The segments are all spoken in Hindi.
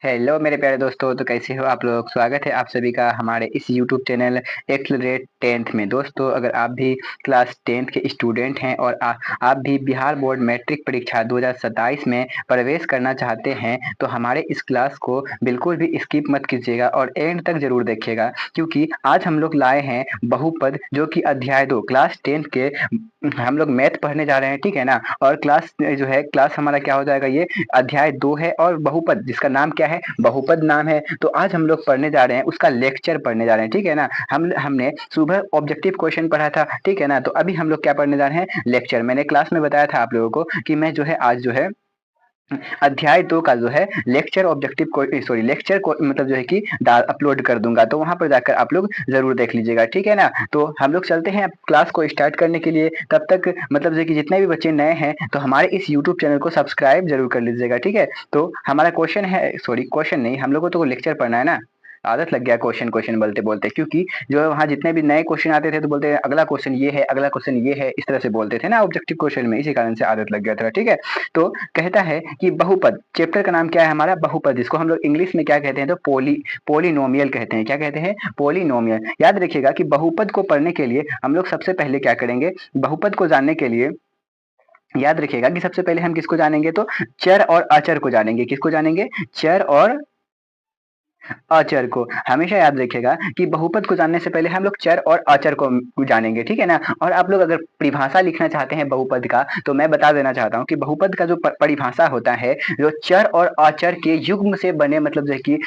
हेलो मेरे प्यारे दोस्तों, तो कैसे हो आप लोग। स्वागत है आप सभी का हमारे इस यूट्यूब चैनल एक्सलरेट टेंथ में। दोस्तों, अगर आप भी क्लास टेंथ के स्टूडेंट हैं और आप भी बिहार बोर्ड मैट्रिक परीक्षा 2027 में प्रवेश करना चाहते हैं तो हमारे इस क्लास को बिल्कुल भी स्किप मत कीजिएगा और एंड तक जरूर देखिएगा, क्योंकि आज हम लोग लाए हैं बहुपद, जो कि अध्याय 2 क्लास टेंथ के हम लोग मैथ पढ़ने जा रहे हैं, ठीक है ना। और क्लास हमारा क्या हो जाएगा, ये अध्याय 2 है और बहुपद जिसका नाम क्या है, बहुपद नाम है। तो आज हम लोग पढ़ने जा रहे हैं, उसका लेक्चर पढ़ने जा रहे हैं, ठीक है ना। हमने सुबह ऑब्जेक्टिव क्वेश्चन पढ़ा था, ठीक है ना। तो अभी हम लोग क्या पढ़ने जा रहे हैं, लेक्चर। मैंने क्लास में बताया था आप लोगों को कि मैं जो है आज जो है अध्याय 2 का जो है लेक्चर लेक्चर को मतलब जो है कि अपलोड कर दूंगा, तो वहां पर जाकर आप लोग जरूर देख लीजिएगा, ठीक है ना। तो हम लोग चलते हैं क्लास को स्टार्ट करने के लिए। तब तक मतलब जो है कि जितने भी बच्चे नए हैं तो हमारे इस यूट्यूब चैनल को सब्सक्राइब जरूर कर लीजिएगा, ठीक है। तो हमारा क्वेश्चन नहीं, हम लोगों तो लेक्चर पढ़ना है ना। आदत लग गया क्वेश्चन क्वेश्चन बोलते बोलते, क्योंकि जो है वहाँ जितने भी नए क्वेश्चन आते थे तो बोलते अगला क्वेश्चन ये है, अगला क्वेश्चन ये है, इस तरह से बोलते थे ना ऑब्जेक्टिव क्वेश्चन में, इसी कारण से आदत लग गया था, ठीक है। तो कहता है कि बहुपद, चैप्टर का नाम क्या है हमारा, बहुपद, जिसको हम लोग इंग्लिश में क्या कहते हैं, तो पोलिनोमियल कहते हैं। क्या कहते हैं, पोलिनोमियल। याद रखिएगा कि बहुपद को पढ़ने के लिए हम लोग सबसे पहले क्या करेंगे, बहुपद को जानने के लिए याद रखिएगा कि सबसे पहले हम किसको जानेंगे, तो चर और अचर को जानेंगे। किसको जानेंगे, चर और अचर को। हमेशा याद रखिएगा कि बहुपद को जानने से पहले हम लोग चर और अचर को जानेंगे, ठीक है ना। और आप लोग अगर परिभाषा लिखना चाहते हैं बहुपद का, तो मैं बता देना चाहता हूँ कि बहुपद का जो परिभाषा होता है, जो चर और अचर के युग्म से बने, मतलब जो है कि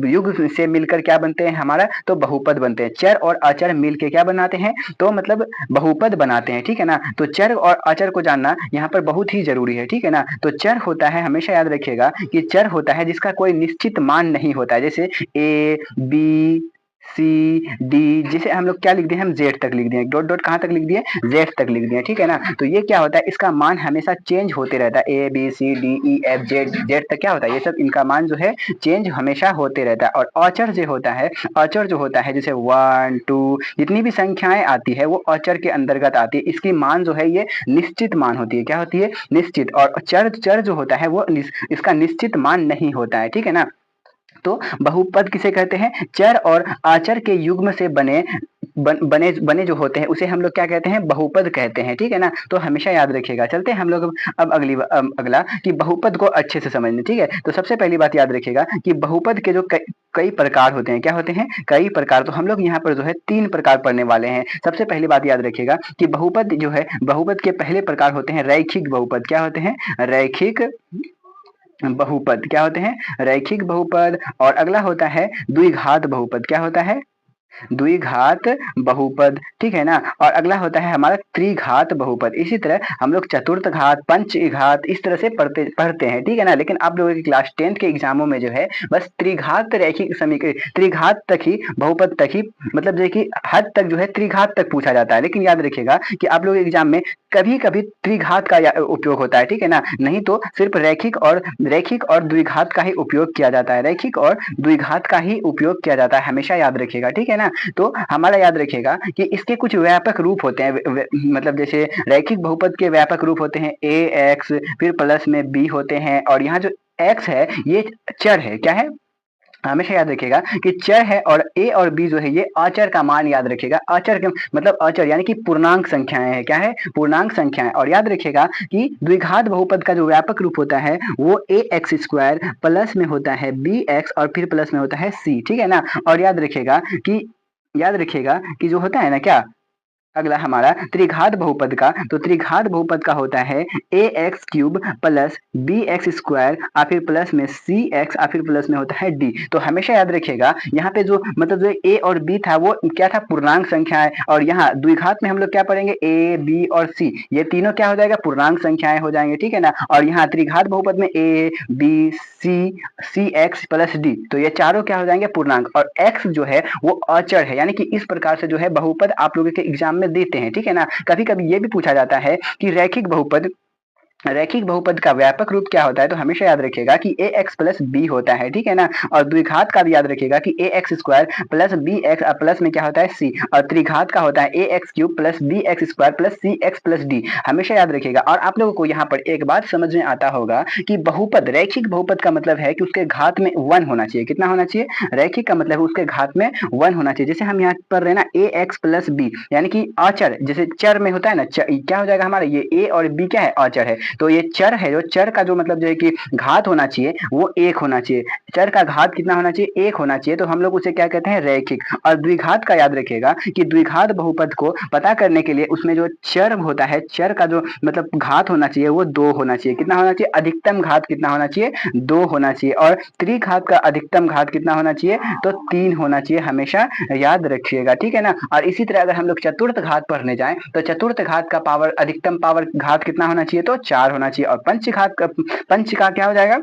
युग्म से मिलकर क्या बनते हैं हमारा, तो बहुपद बनते हैं। चर और अचर मिलकर क्या बनाते हैं, तो मतलब बहुपद बनाते हैं, ठीक है ना। तो चर और अचर को जानना यहाँ पर बहुत ही जरूरी है, ठीक है ना। तो चर होता है, हमेशा याद रखिएगा कि चर होता है जिसका कोई निश्चित मान नहीं होता है। जैसे ए बी सी डी, जिसे हम लोग क्या लिख दिए, हम जेड तक लिख दिए, डॉट डॉट कहाँ तक लिख दिए, जेड तक लिख दिए, ठीक है ना। तो ये क्या होता है, इसका मान हमेशा चेंज होते रहता है। A B C D E F Z, Z तक क्या होता है, ये सब इनका मान जो है चेंज हमेशा होते रहता है। और अचर जो होता है, अचर जो होता है जैसे 1 2 जितनी भी संख्याएं आती है वो अचर के अंतर्गत आती है। इसकी मान जो है ये निश्चित मान होती है। क्या होती है, निश्चित। और चर चर जो होता है वो इसका निश्चित मान नहीं होता है, ठीक है ना। तो बहुपद किसे कहते हैं, चर और आचर के युग्म से बने जो होते हैं उसे हम लोग क्या कहते हैं, बहुपद कहते हैं, ठीक है ना। तो हमेशा याद रखिएगा। चलते हैं हम लोग अब अगला कि बहुपद को अच्छे से समझने, ठीक है। तो सबसे पहली बात याद रखिएगा कि बहुपद के जो कई प्रकार होते हैं। क्या होते हैं, कई प्रकार। तो हम लोग यहाँ पर जो है 3 प्रकार पढ़ने वाले हैं। सबसे पहली बात याद रखिएगा कि बहुपद जो है, बहुपद के पहले प्रकार होते हैं रैखिक बहुपद। क्या होते हैं, रैखिक बहुपद। क्या होते हैं, रैखिक बहुपद। और अगला होता है द्विघात बहुपद। क्या होता है, द्विघात बहुपद, ठीक है ना। और अगला होता है हमारा त्रिघात बहुपद। इसी तरह हम लोग चतुर्थ घात, पंचघात इस तरह से पढ़ते हैं, ठीक है ना। लेकिन आप लोगों की क्लास 10th के एग्जामों में जो है बस त्रिघात रैखिक समीकरण, त्रिघात तक ही, बहुपद तक ही, मतलब जो कि हद तक जो है त्रिघात तक पूछा जाता है। लेकिन याद रखिएगा कि आप लोग एग्जाम में कभी कभी त्रिघात का उपयोग होता है, ठीक है ना। नहीं तो सिर्फ रैखिक और द्विघात का ही उपयोग किया जाता है। रैखिक और द्विघात का ही उपयोग किया जाता है, हमेशा याद रखिएगा, ठीक है ना। तो हमारा याद रखिएगा कि इसके कुछ व्यापक रूप होते हैं। मतलब जैसे रैखिक बहुपद के व्यापक रूप होते हैं ए एक्स, फिर प्लस में बी होते हैं। और यहाँ जो एक्स है ये चर है। क्या है, हमेशा याद रखिएगा कि चर है। और ए और बी जो है ये अचर का मान याद रखिएगा। अचर के मतलब अचर यानी कि पूर्णांक संख्याएं है। क्या है, पूर्णांक संख्याएं। और याद रखिएगा कि द्विघात बहुपद का जो व्यापक रूप होता है वो ए एक्स स्क्वायर प्लस में होता है बी एक्स और फिर प्लस में होता है सी, ठीक है ना। और याद रखिएगा कि जो होता है ना क्या, अगला हमारा त्रिघात बहुपद का, तो त्रिघात बहुपद का होता है A X cube plus B X square और फिर प्लस में सी एक्स और फिर प्लस में होता है डी। तो हमेशा याद रखिएगा यहाँ पे जो मतलब जो ए और बी था वो क्या था, पूर्णांक संख्या है। और यहाँ द्विघात में हम लोग क्या पढ़ेंगे, ए बी और सी, ये तीनों क्या हो जाएगा, पूर्णांक संख्याएं हो जाएंगे, ठीक है ना। और यहाँ त्रिघात बहुपद में A B C X plus D, तो ये चारों क्या हो जाएंगे, पूर्णांक। और एक्स जो है वो अचर है। यानी कि इस प्रकार से जो है बहुपद आप लोगों के एग्जाम में देते हैं, ठीक है ना। कभी कभी ये भी पूछा जाता है कि रैखिक बहुपद रैखिक बहुपद का व्यापक रूप क्या होता है, तो हमेशा याद रखिएगा कि ए एक्स प्लस बी होता है, ठीक है ना। और द्विघात का भी याद रखिएगा कि A X square plus B X, plus में क्या होता है सी, और त्रिघात का होता है A X cube plus B X square plus C X plus D, हमेशा याद रखिएगा। और आप लोगों को यहाँ पर एक बात समझ में आता होगा कि बहुपद, रैखिक बहुपद का मतलब है कि उसके घात में 1 होना चाहिए। कितना होना चाहिए? रैखिक का मतलब उसके घात में 1 होना चाहिए। जैसे हम यहाँ पर रहे ना ए एक्स प्लस बी, यानी कि अचर, जैसे चर में होता है ना, क्या हो जाएगा हमारा, ये ए और बी क्या है, अचर है, तो ये चर है, जो चर का जो मतलब जो है कि घात होना चाहिए वो 1 होना चाहिए। चर का घात कितना होना चाहिए? 1 होना चाहिए, तो हम लोग उसे क्या कहते हैं, रैखिक। और द्विघात का याद रखिएगा कि द्विघात बहुपद को पता करने के लिए उसमें जो चर होता है, चर का जो मतलब घात होना चाहिए वो 2 होना चाहिए। कितना होना चाहिए? अधिकतम घात कितना होना चाहिए? 2 होना चाहिए। और त्रिघात का अधिकतम घात कितना होना चाहिए? तो 3 होना चाहिए, हमेशा याद रखिएगा, ठीक है ना। और इसी तरह अगर हम लोग चतुर्थ घात पढ़ने जाएं तो चतुर्थ घात का पावर, अधिकतम पावर घात कितना होना चाहिए? तो 4 होना चाहिए। और पंच का क्या हो जाएगा?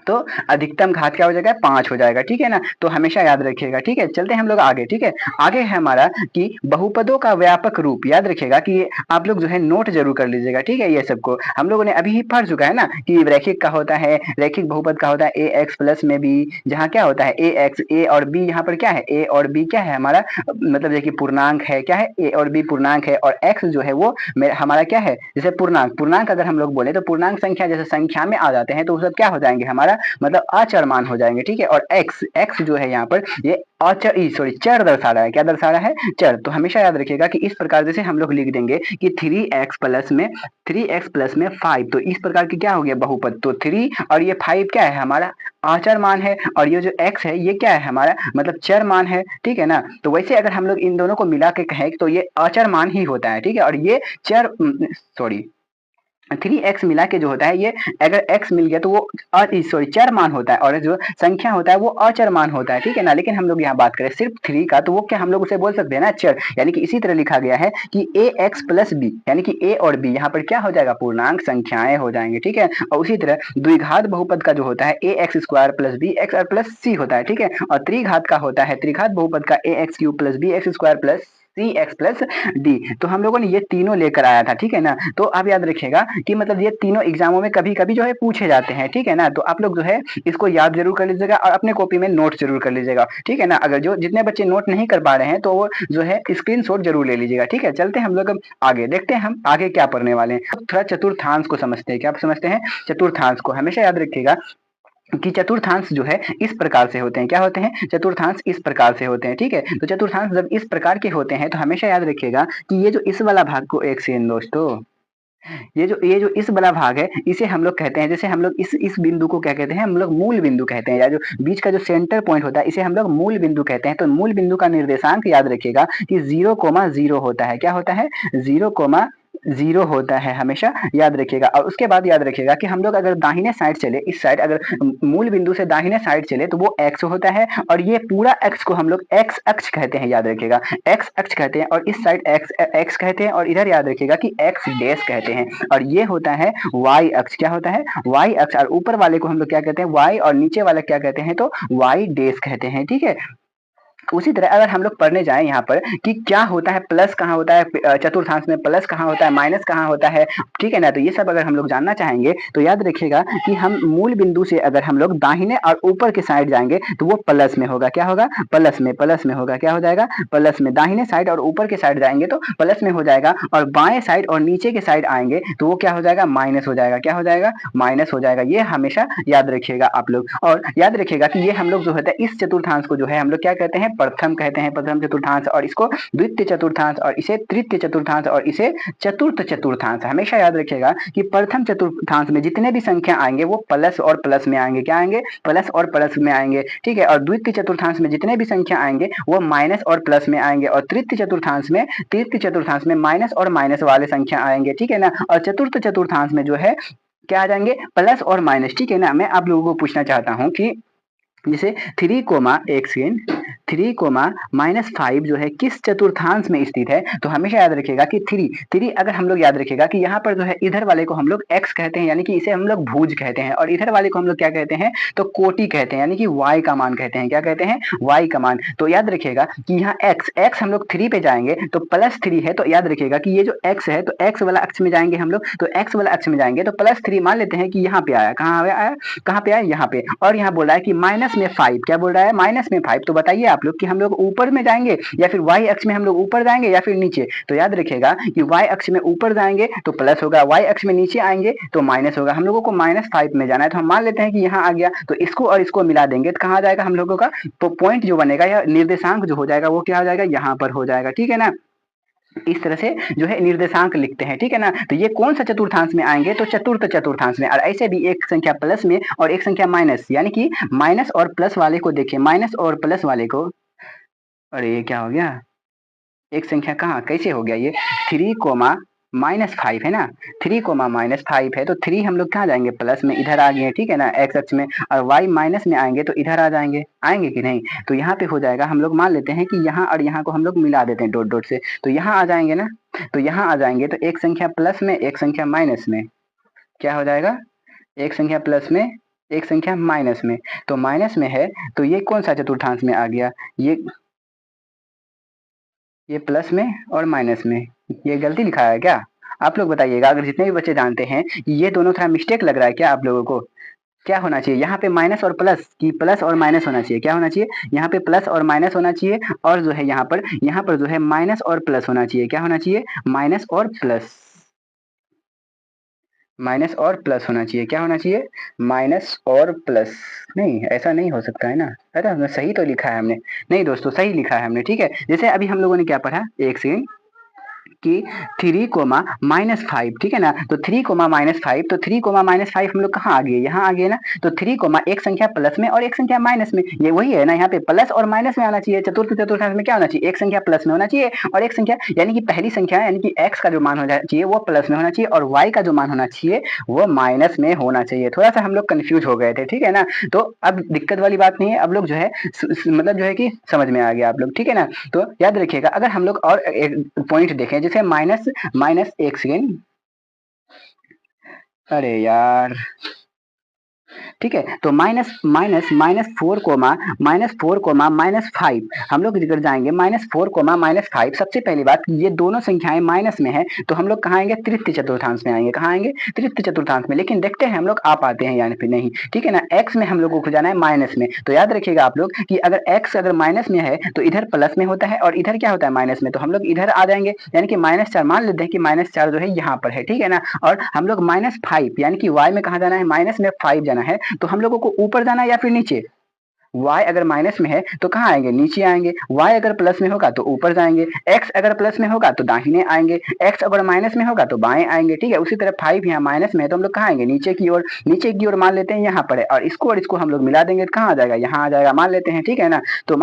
तो अधिकतम घात क्या हो जाएगा? 5 हो जाएगा, ठीक है ना। तो हमेशा याद रखिएगा, ठीक है। चलते हैं हम लोग आगे, ठीक है। आगे है हमारा कि बहुपदों का व्यापक रूप, याद रखिएगा कि ये आप लोग जो है नोट जरूर कर लीजिएगा, ठीक है। ये सबको हम लोगों ने अभी ही पढ़ चुका है ना कि रैखिक का होता है, रैखिक बहुपद का होता है ए एक्स प्लस में बी, जहाँ क्या होता है ए एक्स, ए और बी, यहाँ पर क्या है, ए और बी क्या है हमारा, मतलब देखिए पूर्णांक है, क्या है, ए और बी पूर्णांक है, और एक्स जो है वो हमारा क्या है, जैसे पूर्णांक, पूर्णांक अगर हम लोग बोले तो पूर्णांक संख्या जैसे संख्या में आ जाते हैं तो वो सब क्या हो जाएंगे हमारा, मतलब अचर मान हो जाएंगे, ठीक है। और एक्स, एक्स जो है यहाँ पर ये अचर, सॉरी चर दर्शा रहा है, क्या दर्शा रहा है? चर। तो हमेशा याद रखिएगा कि इस प्रकार जैसे हम लोग लिख देंगे कि 3x प्लस में 5, तो इस प्रकार की क्या हो गया बहुपद, तो 3 और ये 5 क्या है हमारा, आचर मान है, और ये जो x है ये क्या है हमारा, मतलब चर मान है, ठीक है ना। तो वैसे अगर हम लोग इन दोनों को मिला के कहें तो ये अचर मान ही होता है, ठीक है। और ये चर, सॉरी 3x मिला के जो होता है ये, अगर x मिल गया तो वो सॉरी चर मान होता है, और जो संख्या होता है वो अचर मान होता है, ठीक है ना। लेकिन हम लोग यहाँ बात करें सिर्फ 3 का, तो वो क्या हम लोग उसे बोल सकते हैं ना चर, यानी कि इसी तरह लिखा गया है कि ax प्लस बी, यानी कि a और b यहाँ पर क्या हो जाएगा, पूर्णांक संख्याएं हो जाएंगे, ठीक है। और उसी तरह द्विघात बहुपद का जो होता है A X square plus B X और प्लस सी होता है, ठीक है। और त्रिघात का होता है, त्रिघात बहुपद का A X cube plus B X square plus C X plus D. तो हम लोगों ने ये तीनों लेकर आया था, ठीक है ना। तो आप याद रखिएगा कि मतलब ये तीनों एग्जामों में कभी कभी जो है पूछे जाते हैं, ठीक है ना। तो आप लोग जो है इसको याद जरूर कर लीजिएगा और अपने कॉपी में नोट जरूर कर लीजिएगा, ठीक है ना। अगर जो जितने बच्चे नोट नहीं कर पा रहे हैं तो वो जो है स्क्रीनशॉट जरूर ले लीजिएगा, ठीक है। चलते हैं हम लोग आगे, देखते हैं हम आगे क्या पढ़ने वाले हैं। थोड़ा चतुर्थांश को समझते हैं, क्या समझते हैं? चतुर्थांश को हमेशा याद रखिएगा कि चतुर्थांश जो है इस प्रकार से होते हैं, क्या होते हैं? चतुर्थांश इस प्रकार से होते हैं, ठीक है। तो चतुर्थांश जब इस प्रकार के होते हैं तो हमेशा याद रखिएगा कि ये जो इस वाला भाग को, एक सेकंड दोस्तों, ये जो इस वाला भाग है इसे हम लोग कहते हैं, जैसे हम लोग इस बिंदु को क्या कहते हैं, हम लोग मूल बिंदु कहते हैं, या जो बीच का जो सेंटर पॉइंट होता है इसे हम लोग मूल बिंदु कहते हैं। तो मूल बिंदु का निर्देशांक याद रखिएगा कि 0,0 होता है, क्या होता है? 0,0 होता है, हमेशा याद रखिएगा। और उसके बाद याद रखिएगा कि हम लोग अगर दाहिने साइड चले, इस साइड अगर मूल बिंदु से दाहिने साइड चले तो वो x होता है, और ये पूरा x को हम लोग x अक्ष कहते हैं, याद रखिएगा x अक्ष कहते हैं। और इस साइड x कहते हैं, और इधर याद रखिएगा कि x डैश कहते हैं। और ये होता है y अक्ष, क्या होता है? y अक्ष। और ऊपर वाले को हम लोग क्या कहते हैं? y, और नीचे वाला क्या कहते हैं? तो y डैश कहते हैं, ठीक है। उसी तरह अगर हम लोग पढ़ने जाएं यहाँ पर कि क्या होता है, प्लस कहाँ होता है चतुर्थांश में, प्लस कहाँ होता है, माइनस कहाँ होता है, ठीक है ना। तो ये सब अगर हम लोग जानना चाहेंगे तो याद रखिएगा कि हम मूल बिंदु से अगर हम लोग दाहिने और ऊपर के साइड जाएंगे तो वो प्लस में होगा, क्या होगा? प्लस में होगा, क्या हो जाएगा? प्लस में। दाहिने साइड और ऊपर के साइड जाएंगे तो प्लस में हो जाएगा, और बाएं साइड और नीचे के साइड आएंगे तो वो क्या हो जाएगा? माइनस हो जाएगा, क्या हो जाएगा? माइनस हो जाएगा। ये हमेशा याद रखिएगा आप लोग। और याद रखिएगा कि ये हम लोग जो होता है इस चतुर्थांश को जो है हम लोग क्या कहते हैं? प्रथम कहते हैं, प्रथम चतुर्थांश। और इसको द्वितीय चतुर्थांश, और इसे तृतीय चतुर्थांश, और इसे चतुर्थ चतुर्थांश। हमेशा याद रखिएगा कि प्रथम चतुर्थांश में जितने भी संख्या आएंगे वो प्लस और प्लस में आएंगे, क्या आएंगे? प्लस और प्लस में आएंगे, ठीक है। और द्वितीय चतुर्थांश में जितने भी संख्या आएंगे वो माइनस और प्लस में आएंगे, और तृतीय चतुर्थांश में माइनस और माइनस वाले संख्या आएंगे, ठीक है ना। और चतुर्थ चतुर्थांश में जो है क्या आ जाएंगे? प्लस और माइनस, ठीक है ना। मैं आप लोगों को पूछना चाहता हूं कि जैसे 3, एक सेकेंड, 3 कोमा -5 जो है किस चतुर्थांश में स्थित है? तो हमेशा याद रखिएगा कि 3 अगर हम लोग याद रखिएगा कि यहाँ पर जो है इधर वाले को हम लोग x कहते हैं, यानी कि इसे हम लोग भुज कहते हैं, और इधर वाले को हम लोग क्या कहते हैं? तो कोटि कहते हैं, यानी कि y का मान कहते हैं। क्या कहते हैं? y का मान। तो याद रखिएगा कि यहाँ x हम लोग 3 पे जाएंगे तो +3 है, तो याद रखिएगा कि ये जो x है तो x वाला अक्ष में जाएंगे हम लोग, तो x वाला अक्ष में जाएंगे तो +3 मान लेते हैं कि यहाँ पे आया। कहाँ आया? कहाँ पे आया? यहाँ पे। और यहाँ बोल रहा है कि माइनस में 5। क्या बोल रहा है? माइनस में 5। तो बताइए आप लोग कि हम लोग ऊपर में जाएंगे या फिर y अक्ष में हम लोग ऊपर जाएंगे या फिर नीचे? तो याद रखिएगा कि y अक्ष में ऊपर जाएंगे तो प्लस होगा, y अक्ष में नीचे आएंगे तो माइनस होगा। हम लोगों को -5 में जाना है, तो हम मान लेते हैं कि यहाँ आ गया, तो इसको और इसको मिला देंगे तो कहाँ आ जाएगा हम लोगों का? तो पॉइंट जो बनेगा या निर्देशांक जो हो जाएगा वो क्या हो जाएगा? यहाँ पर हो जाएगा। ठीक है ना? इस तरह से जो है निर्देशांक लिखते हैं। ठीक है ना? तो ये कौन सा चतुर्थांश में आएंगे? तो चतुर्थ चतुर्थांश में। और ऐसे भी एक संख्या प्लस में और एक संख्या माइनस, यानी कि माइनस और प्लस वाले को देखिए, माइनस और प्लस वाले को, अरे ये क्या हो गया? एक संख्या कहाँ कैसे हो गया ये? 3 कोमा -5 है ना, 3 कोमा -5 है, तो 3 हम लोग कहाँ जाएंगे? प्लस में, इधर आ गए। ठीक है ना? x अक्ष में। और y माइनस में आएंगे तो इधर आ जाएंगे, आएंगे कि नहीं? तो यहाँ पे हो जाएगा, हम लोग मान लेते हैं कि यहाँ और यहाँ को हम लोग मिला देते हैं डॉट डॉट से, तो यहाँ आ जाएंगे ना। तो यहाँ आ जाएंगे तो एक संख्या प्लस में एक संख्या माइनस में, क्या हो जाएगा? एक संख्या प्लस में एक संख्या माइनस में। तो माइनस में है तो ये कौन सा चतुर्थांश में आ गया? ये प्लस में और माइनस में। ये गलती लिखा है क्या? आप लोग बताइएगा, अगर जितने भी बच्चे जानते हैं ये दोनों थोड़ा मिस्टेक लग रहा है क्या आप लोगों को? क्या होना चाहिए यहाँ पे? माइनस और प्लस की प्लस और माइनस होना चाहिए। क्या होना चाहिए? यहाँ पे प्लस और माइनस होना चाहिए, और जो है यहाँ पर जो है माइनस और प्लस होना चाहिए। क्या होना चाहिए? माइनस और प्लस, माइनस और प्लस होना चाहिए। क्या होना चाहिए? माइनस और प्लस। नहीं, ऐसा नहीं हो सकता है ना? अरे हमने सही तो लिखा है हमने। नहीं दोस्तों, सही लिखा है हमने। ठीक है, जैसे अभी हम लोगों ने क्या पढ़ा, एक सेकंड, कि 3 कोमा -5। ठीक है ना? तो 3 कोमा -5, तो 3 कोमा -5 हम लोग कहाँ आ गए? यहाँ आ गए ना। तो 3 कोमा एक संख्या प्लस में और एक संख्या माइनस में, ये वही है ना। यहाँ पे प्लस और माइनस में आना चाहिए। चतुर्थ चतुर्थांश में क्या होना चाहिए? एक संख्या प्लस में होना चाहिए और एक संख्या, यानी कि पहली संख्या यानी कि x का जो मान होना चाहिए वो प्लस में होना चाहिए और y का जो मान होना चाहिए वो माइनस में होना चाहिए। थोड़ा सा हम लोग कंफ्यूज हो गए थे। ठीक है ना? तो अब दिक्कत वाली बात नहीं है, अब लोग जो है मतलब जो है कि समझ में आ गया आप लोग। ठीक है ना? तो याद रखिएगा, अगर हम लोग और एक पॉइंट देखें, जैसे माइनस एक सेकेंड, अरे यार, ठीक है, तो -4 हम लोग जिक्र जाएंगे, -4 सबसे पहली बात, ये दोनों संख्याएं माइनस में है तो हम लोग कहाँ आएंगे? तृतीय चतुर्थांश में आएंगे। कहाँ आएंगे? तृतीय चतुर्थांश में। लेकिन देखते हैं हम लोग आ पाते हैं यानी फिर नहीं। ठीक है ना? x में हम लोगों को जाना है माइनस में, तो याद रखिएगा आप लोग कि अगर x अगर माइनस में है तो इधर प्लस में होता है और इधर क्या होता है? माइनस में। तो हम लोग इधर आ जाएंगे, यानी कि -4 मान लेते हैं कि -4 जो है यहाँ पर है। ठीक है ना? और हम लोग -5 यानी कि y में कहाँ जाना है? माइनस में 5 जाना है, तो हम लोगों को ऊपर जाना है या फिर नीचे? y अगर माइनस में है तो कहाँ आएंगे? नीचे आएंगे। y अगर प्लस में होगा तो ऊपर जाएंगे। x अगर प्लस में होगा तो दाहिने आएंगे। x अगर माइनस में होगा तो बाएं आएंगे। ठीक है, उसी तरह 5 यहाँ माइनस में है तो हम लोग कहाँ आएंगे? नीचे की ओर। नीचे की ओर मान लेते हैं यहाँ पर है, और इसको हम लोग मिला देंगे तो कहाँ आ जाएगा? यहाँ आ जाएगा, मान लेते हैं। ठीक है ना? तो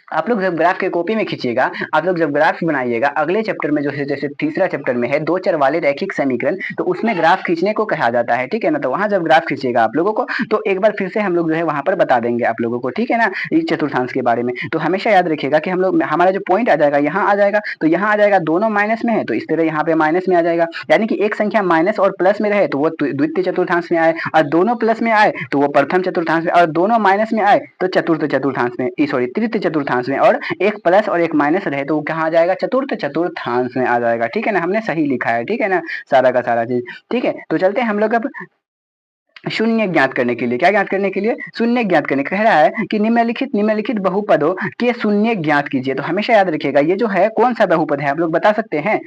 आप लोग जब ग्राफ के कॉपी में खींचिएगा, आप लोग जब ग्राफ बनाइएगा अगले चैप्टर में, जो है जैसे तीसरा चैप्टर में है दो चर वाले रैखिक समीकरण, तो उसमें ग्राफ खींचने को कहा जाता है। ठीक है ना? तो वहां जब ग्राफ खींचिएगा आप लोगों को, तो एक बार फिर से हम लोग जो है वहां पर बता देंगे आप लोगों को। ठीक है ना? इस चतुर्थांश के बारे में तो हमेशा याद रखिएगा कि हम लोग, हमारा जो पॉइंट आ जाएगा यहाँ आ जाएगा, तो यहाँ आ जाएगा, दोनों माइनस में है तो इस तरह यहाँ पे माइनस में आ जाएगा। यानी कि एक संख्या माइनस और प्लस में रहे तो वो द्वितीय चतुर्थांश में आए, और दोनों प्लस में आए तो वो प्रथम चतुर्थांश में, और दोनों माइनस में आए तो चतुर्थ चतुर्थांश में, सॉरी तृतीय चतुर्थांश में, और एक प्लस और एक माइनस रहे तो वो कहाँ आ जाएगा? चतुर्थ चतुर्थांश में आ जाएगा। ठीक है ना? हमने सही लिखा है। ठीक है ना? सारा का सारा चीज। ठीक है, तो चलते हैं हम लोग अब शून्य ज्ञात करने के लिए। क्या ज्ञात करने के लिए? शून्य ज्ञात करने। कह रहा है कि निम्नलिखित बहुपदों के शून्य ज्ञात कीजिए। तो हमेशा याद रखिएगा ये जो है कौन सा बहुपद है, आप लोग बता सकते हैं?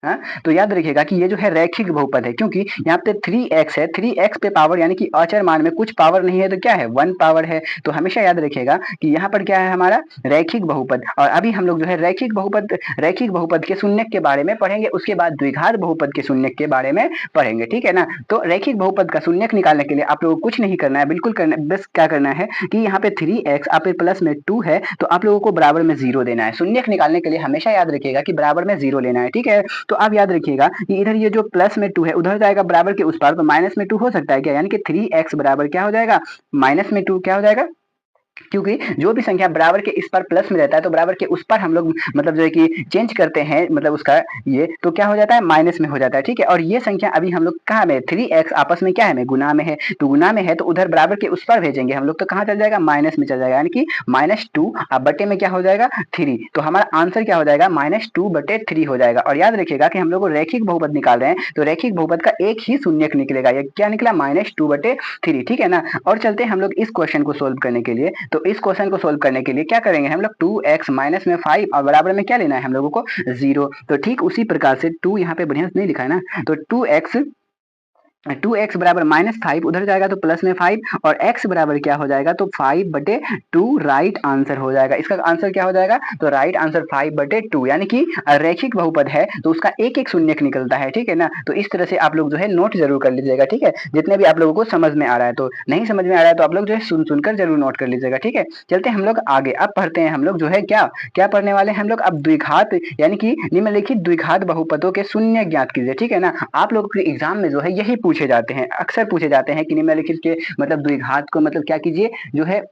हाँ, तो याद रखिएगा कि ये जो है रैखिक बहुपद है, क्योंकि यहाँ पे 3x है, 3x पे पावर यानी कि अचर मान में कुछ पावर नहीं है तो क्या है? 1 पावर है। तो हमेशा याद रखिएगा कि यहाँ पर क्या है हमारा? रैखिक बहुपद। और अभी हम लोग जो है रैखिक बहुपद के शून्य के बारे में पढ़ेंगे, उसके बाद द्विघात बहुपद के शून्य के बारे में पढ़ेंगे। ठीक है ना? तो रैखिक बहुपद का शून्य निकालने के लिए आप लोगों को कुछ नहीं करना है, बिल्कुल करना, बस क्या करना है कि यहाँ पे 3x आप प्लस में 2 है तो आप लोगों को बराबर में 0 देना है। शून्य निकालने के लिए हमेशा याद रखिएगा कि बराबर में 0 लेना है। ठीक है, तो आप याद रखिएगा कि इधर ये जो प्लस में 2 है उधर जाएगा बराबर के उस पार, तो माइनस में 2 हो सकता है क्या? यानी कि 3x बराबर क्या हो जाएगा? माइनस में 2 क्या हो जाएगा? क्योंकि जो भी संख्या बराबर के इस पर प्लस में रहता है तो बराबर के उस पर हम लोग मतलब जो है कि चेंज करते हैं, मतलब उसका ये तो क्या हो जाता है, माइनस में हो जाता है। ठीक है, और ये संख्या अभी हम लोग कहाँ में 3x आपस में क्या है, में गुना में है, तो गुना में है तो उधर बराबर के उस पर भेजेंगे हम लोग, तो कहाँ चल जाएगा, माइनस में चल जाएगा, यानी कि -2 अब बटे में क्या हो जाएगा 3। तो हमारा आंसर क्या हो जाएगा, -2/3 हो जाएगा। और याद रखिएगा कि हम लोग रैखिक बहुपद निकाल रहे हैं, तो रैखिक बहुपद का एक ही शून्यक निकलेगा, ये क्या निकला, -2/3। ठीक है ना। और चलते हैं हम लोग इस क्वेश्चन को सोल्व करने के लिए। तो इस क्वेश्चन को सोल्व करने के लिए क्या करेंगे हम लोग, 2x माइनस में 5 और बराबर में क्या लेना है हम लोगों को, 0। तो ठीक उसी प्रकार से 2 यहाँ पे बढ़िया से नहीं लिखा है ना, तो 2x बराबर -5 उधर जाएगा तो प्लस में 5 और x बराबर क्या हो जाएगा, तो 5/2 राइट आंसर हो जाएगा। इसका आंसर क्या हो जाएगा, तो राइट आंसर 5/2, यानी कि रैखिक बहुपद है तो उसका एक एक शून्यक निकलता है। ठीक है ना, तो इस तरह से आप लोग जो है नोट जरूर कर लीजिएगा। ठीक है, जितने भी आप लोगों को समझ में आ रहा है, तो नहीं समझ में आ रहा है तो आप लोग जो है सुन सुनकर जरूर नोट कर लीजिएगा। ठीक है, चलते हम लोग आगे, अब पढ़ते हैं हम लोग जो है क्या क्या पढ़ने वाले हैं हम लोग, अब द्विघात यानी कि निम्नलिखित द्विघात बहुपदों के शून्य ज्ञात कीजिए। ठीक है ना, आप लोगों के एग्जाम में जो है यही पूछे जाते हैं, अक्सर पूछे जाते हैं कि निम्नलिखित के मतलब द्विघात को मतलब क्या कीजिए, जो है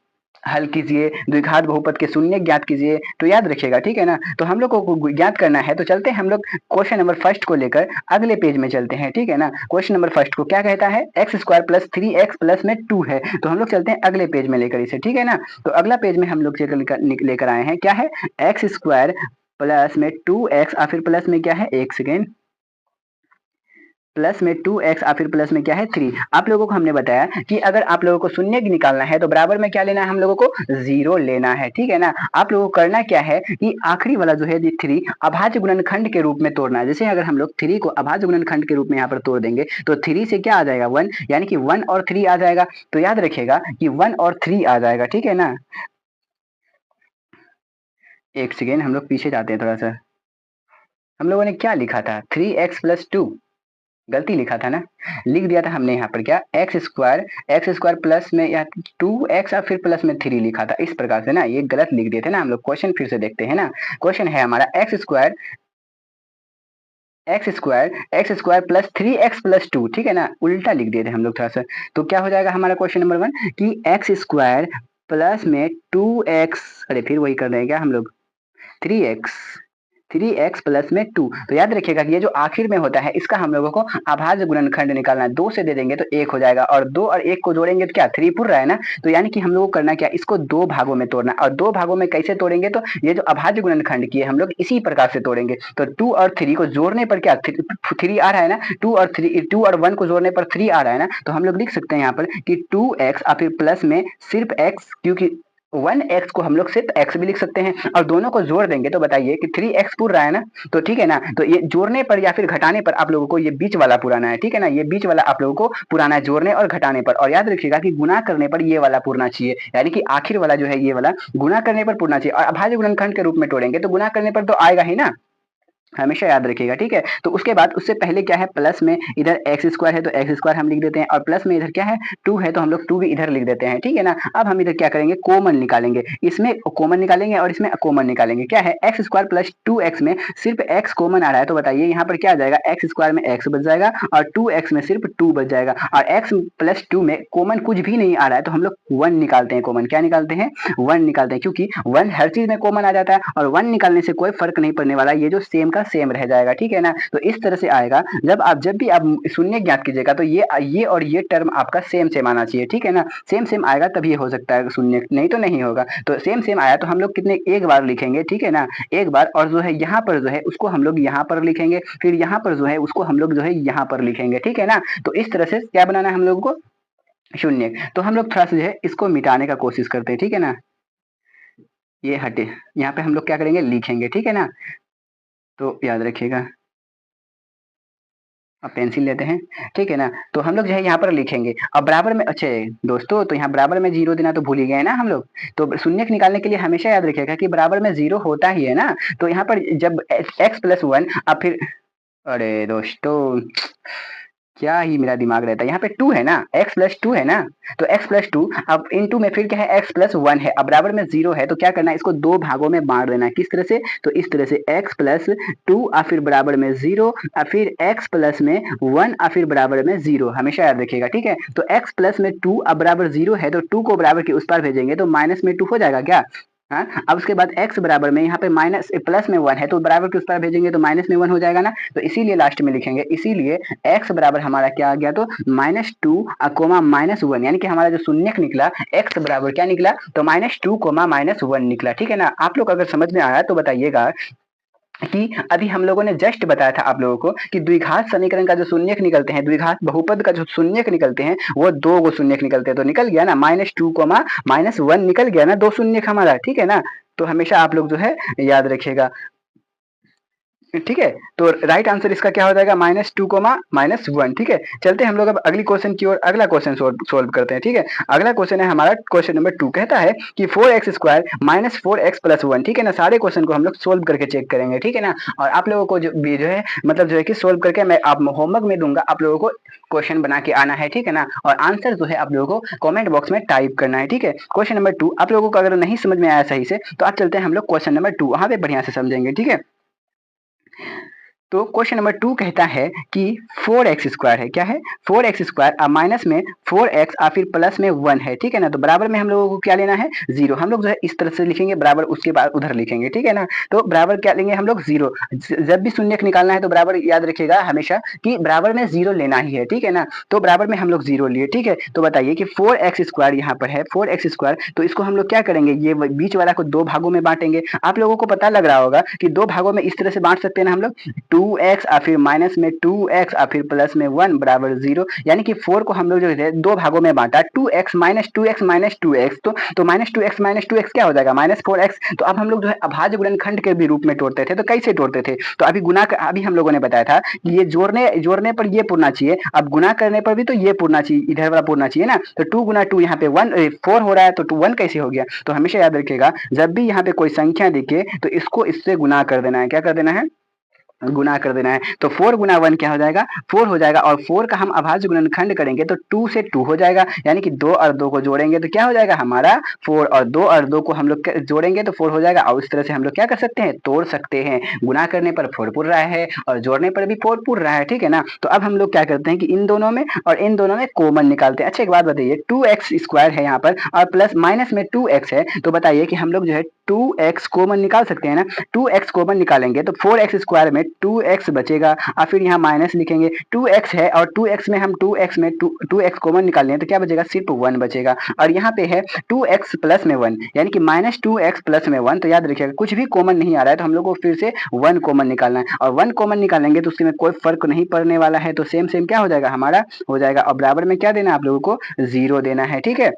हल कीजिए, द्विघात बहुपद के शून्य ज्ञात कीजिए, तो याद रखिएगा। ठीक है ना, तो हम लोग को ज्ञात करना है, तो चलते हैं हम लोग क्वेश्चन नंबर फर्स्ट को लेकर अगले पेज में चलते हैं। ठीक है ना, क्वेश्चन नंबर फर्स्ट को क्या कहता है, x² + 3x प्लस में 2 है, तो हम लोग चलते हैं अगले पेज में लेकर इसे। ठीक है ना, तो अगला पेज में हम लोग लेकर आए हैं, क्या है, x² प्लस में 2x और फिर प्लस में क्या है, एक सेकेंड, प्लस में 2x और फिर प्लस में क्या है 3। आप लोगों को हमने बताया कि अगर आप लोगों को शून्य निकालना है तो बराबर में क्या लेना है, हम लोगों को 0 लेना है। ठीक है ना, आप लोगों को करना क्या है कि आखिरी वाला जो है 3 अभाज्य गुणनखंड के रूप में तोड़ना है। जैसे अगर हम लोग 3 को अभाज्य गुणनखंड के रूप में यहाँ पर तोड़ देंगे तो 3 से क्या आ जाएगा 1, यानी कि 1 और 3 आ जाएगा। तो याद रखिएगा कि 1 और 3 आ जाएगा। ठीक है ना, एक सेकेंड हम लोग पीछे जाते हैं थोड़ा सा, हम लोगों ने क्या लिखा था, 3x + 2 गलती लिखा था ना, लिख दिया था हमने यहाँ पर क्या, x² प्लस में या 2x और फिर प्लस में 3 लिखा था, इस प्रकार से ना, ये गलत लिख दिए थे ना हम लोग। क्वेश्चन फिर से देखते हैं ना, क्वेश्चन है हमारा x² प्लस 3x + 2। ठीक है ना, उल्टा लिख दिए थे हम लोग थोड़ा सा। तो क्या हो जाएगा हमारा क्वेश्चन नंबर 1 कि x² प्लस में 2x, अरे फिर वही कर रहे हैं क्या हम लोग, 3x प्लस में 2। तो याद रखिएगा कि ये जो आखिर में होता है इसका हम लोगों को अभाज्य गुणनखंड निकालना है। 2 से दे देंगे तो 1 हो जाएगा, और 2 और 1 को जोड़ेंगे तो क्या 3 पुर रहा है ना, तो यानी कि हम लोग को करना क्या, इसको 2 भागों में तोड़ना। और 2 भागों में कैसे तोड़ेंगे, तो ये जो अभाज्य गुणनखंड किए हम लोग इसी प्रकार से तोड़ेंगे। तो 2 और 3 को जोड़ने पर क्या 3 आ रहा है ना, 2 और 1 को जोड़ने पर 3 आ रहा है ना, तो हम लोग लिख सकते हैं यहाँ पर कि 2x और फिर प्लस में सिर्फ x, क्योंकि 1x को हम लोग सिर्फ x भी लिख सकते हैं, और दोनों को जोड़ देंगे तो बताइए कि 3x पूर रहा है ना, तो ठीक है ना, तो ये जोड़ने पर या फिर घटाने पर आप लोगों को ये बीच वाला पुराना है। ठीक है ना, ये बीच वाला आप लोगों को पुराना है जोड़ने और घटाने पर। और याद रखिएगा कि गुना करने पर ये वाला पुरना चाहिए, यानी कि आखिर वाला जो है ये वाला गुना करने पर पुरना चाहिए। और अभाज्य गुणनखंड के रूप में तोड़ेंगे तो गुना करने पर तो आएगा ही ना, हमेशा याद रखिएगा। ठीक है, तो उसके बाद उससे पहले क्या है, प्लस में इधर x² है तो x² हम लिख देते हैं, और प्लस में इधर क्या है 2 है तो हम लोग 2 भी इधर लिख देते हैं। ठीक है ना, अब हम इधर क्या करेंगे, कॉमन निकालेंगे, इसमें कॉमन निकालेंगे और इसमें कॉमन निकालेंगे। क्या है, x² + 2x में सिर्फ x कॉमन आ रहा है, तो बताइए यहाँ पर क्या आ जाएगा, x² में x बच जाएगा और 2x में सिर्फ 2 बच जाएगा, और x + 2 में कॉमन कुछ भी नहीं आ रहा है तो हम लोग 1 निकालते हैं। कॉमन क्या निकालते हैं, 1 निकालते हैं, क्योंकि 1 हर चीज में कॉमन आ जाता है और 1 निकालने से कोई फर्क नहीं पड़ने वाला, ये जो सेम का सेम रह जाएगा। ठीक है ना, तो इस तरह से आएगा। जब भी आप शून्य ज्ञात कीजिएगा तो ये और ये टर्म आपका सेम सेम आना चाहिए। ठीक है ना, सेम सेम आएगा तभी हो सकता है शून्य, नहीं तो नहीं होगा। तो सेम सेम आया तो हम लोग कितने, एक बार लिखेंगे। ठीक है ना, एक बार, और जो है यहाँ पर जो है उसको हम लोग यहाँ पर लिखेंगे, फिर यहाँ पर जो है उसको हम लोग जो है यहाँ पर लिखेंगे। ठीक है ना, तो इस तरह से क्या बनाना है हम लोग को, शून्य। तो हम लोग थोड़ा सा जो है इसको मिटाने का कोशिश करते हैं। ठीक है ना, ये हटे, यहाँ पे हम लोग क्या करेंगे, लिखेंगे। ठीक है ना, तो याद रखिएगा, अब पेंसिल लेते हैं। ठीक है ना, तो हम लोग जो है यहाँ पर लिखेंगे, अब बराबर में, अच्छे दोस्तों तो यहाँ बराबर में 0 देना तो भूल ही गए ना हम लोग। तो शून्य निकालने के लिए हमेशा याद रखिएगा कि बराबर में 0 होता ही है ना, तो यहाँ पर जब x + 1 अब फिर, अरे दोस्तों क्या ही मेरा दिमाग रहता है, यहाँ पे 2 है ना, x प्लस 2 है ना, तो x प्लस 2 अब इनटू में फिर क्या है, x प्लस 1 है, अब बराबर में 0 है, तो क्या करना है, इसको दो भागों में बांट देना है। किस तरह से, तो इस तरह से x प्लस 2 और फिर बराबर में 0 और फिर x प्लस में 1 और फिर बराबर में 0, हमेशा याद रखिएगा, ठीक है। तो x प्लस में 2 अब बराबर 0 है, तो 2 को बराबर के उस पार भेजेंगे तो माइनस में 2 हो जाएगा क्या। हाँ, अब उसके बाद x बराबर में यहाँ पे माइनस प्लस में 1 है, तो बराबर के उस पर भेजेंगे तो माइनस में 1 हो जाएगा ना, तो इसीलिए लास्ट में लिखेंगे, इसीलिए x बराबर हमारा क्या आ गया, तो -2 कोमा -1, यानी कि हमारा जो शून्यक निकला x बराबर क्या निकला, तो -2 कोमा -1 निकला, ठीक है ना। आप लोग अगर समझ में आया तो बताइएगा कि अभी हम लोगों ने जस्ट बताया था आप लोगों को कि द्विघात समीकरण का जो शून्यक निकलते हैं, द्विघात बहुपद का जो शून्यक निकलते हैं वो दो गो शून्यक निकलते हैं, तो निकल गया ना -2 कोमा -1 निकल गया ना, दो शून्यक हमारा, ठीक है ना। तो हमेशा आप लोग जो है याद रखिएगा, ठीक है। तो राइट आंसर इसका क्या हो जाएगा, -2 कोमा -1, ठीक है। चलते हैं हम लोग अब अगली क्वेश्चन की ओर, अगला क्वेश्चन सोल्व करते हैं, ठीक है। अगला क्वेश्चन है हमारा क्वेश्चन नंबर 2, कहता है कि 4x स्क्वायर -4x प्लस 1, ठीक है ना। सारे क्वेश्चन को हम लोग सोल्व करके चेक करेंगे, ठीक है ना। और आप लोगों को जो है मतलब जो है कि सोल्व करके मैं आप होमवर्क में दूंगा, आप लोगों को क्वेश्चन बना के आना है, ठीक है ना। और आंसर जो है आप लोगों को कमेंट बॉक्स में टाइप करना है, ठीक है। क्वेश्चन नंबर 2 आप लोगों को अगर नहीं समझ में आया सही से, तो आप चलते हैं हम लोग क्वेश्चन नंबर 2, वहां पे बढ़िया से समझेंगे, ठीक है। तो क्वेश्चन नंबर 2 कहता है कि 4x स्क्वायर है, क्या है, 4x स्क्वायर अब माइनस में 4x और फिर प्लस में 1 है, ठीक है ना। तो बराबर में हम लोगों को क्या लेना है, 0, हम लोग जो है इस तरह से लिखेंगे, बराबर उसके बाद उधर लिखेंगे, ठीक है ना। तो बराबर क्या लेंगे हम लोग, 0, जब भी शून्यक निकालना है तो बराबर याद रखिएगा हमेशा कि बराबर में 0 लेना ही है, ठीक है ना। तो बराबर में हम लोग 0 लिए, ठीक है। तो बताइए कि 4x स्क्वायर यहाँ पर है, 4x स्क्वायर, तो इसको हम लोग क्या करेंगे, ये बीच वाला को दो भागों में बांटेंगे। आप लोगों को पता लग रहा होगा कि दो भागों में इस तरह से बांट सकते हैं ना हम लोग, 2x और फिर माइनस में 2x और फिर प्लस में 1 बराबर 0, यानी कि 4 को हम लोग जो है दो भागों में बांटा, 2x minus 2x minus 2x, तो -2x माइनस 2x क्या हो जाएगा, -4x। तो अब हम लोग जो है अभाज्य गुणनखंड के भी रूप में तोड़ते थे, तो कैसे तोड़ते थे, तो अभी अभी हम लोगों ने बताया था कि ये जोड़ने पर ये पूर्णा चाहिए, अब गुना करने पर भी तो ये पूर्णा चाहिए, इधर वाला पूर्णा चाहिए ना। तो 2 गुना 2 यहाँ पे 4 हो रहा है, तो 1 कैसे हो गया। तो हमेशा याद रखिएगा जब भी यहाँ पे कोई संख्या दिखे तो इसको इससे गुना कर देना है, क्या कर देना है, गुना कर देना है। तो 4 गुना 1 क्या हो जाएगा, 4 हो जाएगा, और 4 का हम अभाज्य गुणनखंड करेंगे तो 2 से 2 हो जाएगा, यानी कि 2 और 2 को जोड़ेंगे तो क्या हो जाएगा हमारा 4, और 2 और 2 को हम लोग जोड़ेंगे तो 4 हो जाएगा। और इस तरह से हम लोग क्या कर सकते हैं, तोड़ सकते हैं, गुना करने पर 4 पुर रहा है और जोड़ने पर भी 4 पुर रहा है, ठीक है ना। तो अब हम लोग क्या करते हैं कि इन दोनों में और इन दोनों में कॉमन निकालते हैं। अच्छा एक बात बताइए, 2x स्क्वायर है यहाँ पर और प्लस माइनस में 2x है, तो बताइए कि हम लोग जो है 2x कॉमन निकाल सकते हैं ना। 2x कॉमन निकालेंगे तो 4x स्क्वायर में 2x बचेगा और फिर यहाँ माइनस लिखेंगे, 2x है और 2x में हम 2x में 2x कॉमन निकाल लें तो क्या बचेगा, सिर्फ 1 बचेगा। और यहाँ पे है 2x प्लस में 1, यानी कि -2x प्लस में 1, तो याद रखिएगा कुछ भी कॉमन नहीं आ रहा है तो हम लोग को फिर से 1 कॉमन निकालना है, और 1 कॉमन निकालेंगे तो उसमें कोई फर्क नहीं पड़ने वाला है, तो सेम सेम क्या हो जाएगा हमारा हो जाएगा। और बराबर में क्या देना है आप लोगों को, 0 देना है, ठीक है।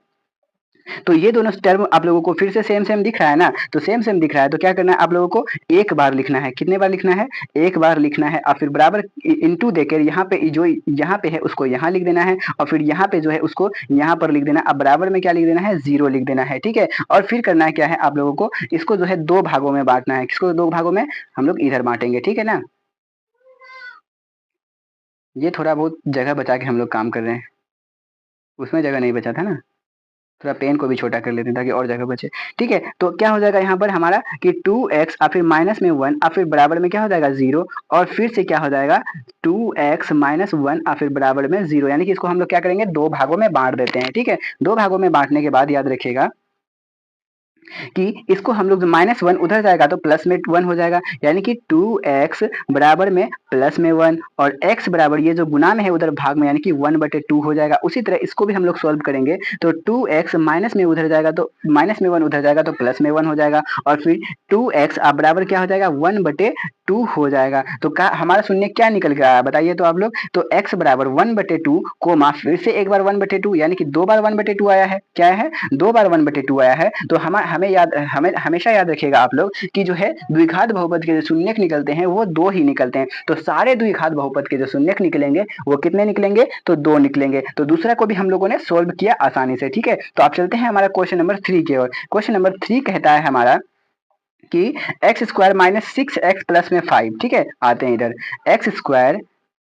तो ये दोनों टर्म आप लोगों को फिर से सेम सेम दिख रहा है ना, तो सेम सेम दिख रहा है तो क्या करना है आप लोगों को, एक बार लिखना है, कितने बार लिखना है, एक बार लिखना है, और फिर बराबर इनटू देकर यहाँ पे जो यहाँ पे है उसको यहाँ लिख देना है, और फिर यहाँ पे जो है उसको यहाँ पर लिख देना। अब बराबर में क्या लिख देना है, 0 लिख देना है, ठीक है। और फिर करना है क्या है आप लोगों को, इसको जो है दो भागों में बांटना है, किसको दो भागों में, हम लोग इधर बांटेंगे, ठीक है ना। ये थोड़ा बहुत जगह बचा के हम लोग काम कर रहे हैं, उसमें जगह नहीं बचा था ना, थोड़ा पेन को भी छोटा कर लेते हैं ताकि और जगह बचे, ठीक है। तो क्या हो जाएगा यहाँ पर हमारा कि 2x और फिर माइनस में 1 और फिर बराबर में क्या हो जाएगा 0, और फिर से क्या हो जाएगा 2x माइनस 1 और फिर बराबर में 0, यानी कि इसको हम लोग क्या करेंगे, दो भागों में बांट देते हैं, ठीक है। दो भागों में बांटने के बाद याद रखिएगा कि इसको हम लोग -1 उधर जाएगा तो प्लस में 1 हो जाएगा, यानी कि 2x बराबर में प्लस में 1 और x बराबर ये जो गुना में है उधर भाग में, यानी कि 1/2 हो जाएगा। उसी तरह इसको भी हम लोग सॉल्व करेंगे तो 2x माइनस में उधर जाएगा तो माइनस में 1 उधर जाएगा तो प्लस में 1 हो जाएगा, और फिर 2x अब बराबर क्या हो जाएगा, 1/2 हो जाएगा। तो क्या हमारा शून्य क्या निकल गया बताइए तो आप लोग, तो x बराबर 1/2 कोमा फिर से एक बार 1/2, यानी कि दो बार 1/2 आया है, क्या है, दो बार 1/2 आया है। तो हमें हमेशा याद रखिएगा आप लोग कि जो है द्विघात बहुपद के जो शून्यक निकलते हैं वो दो ही निकलते हैं, तो सारे द्विघात बहुपद के जो शून्यक निकलेंगे वो कितने निकलेंगे, तो दो निकलेंगे। तो दूसरा को भी हम लोगों ने सोल्व किया आसानी से, ठीक है। तो आप चलते हैं हमारा क्वेश्चन नंबर 3 की ओर। क्वेश्चन नंबर 3 कहता है हमारा कि x स्क्वायर -6x प्लस में 5, ठीक है। आते हैं इधर, x square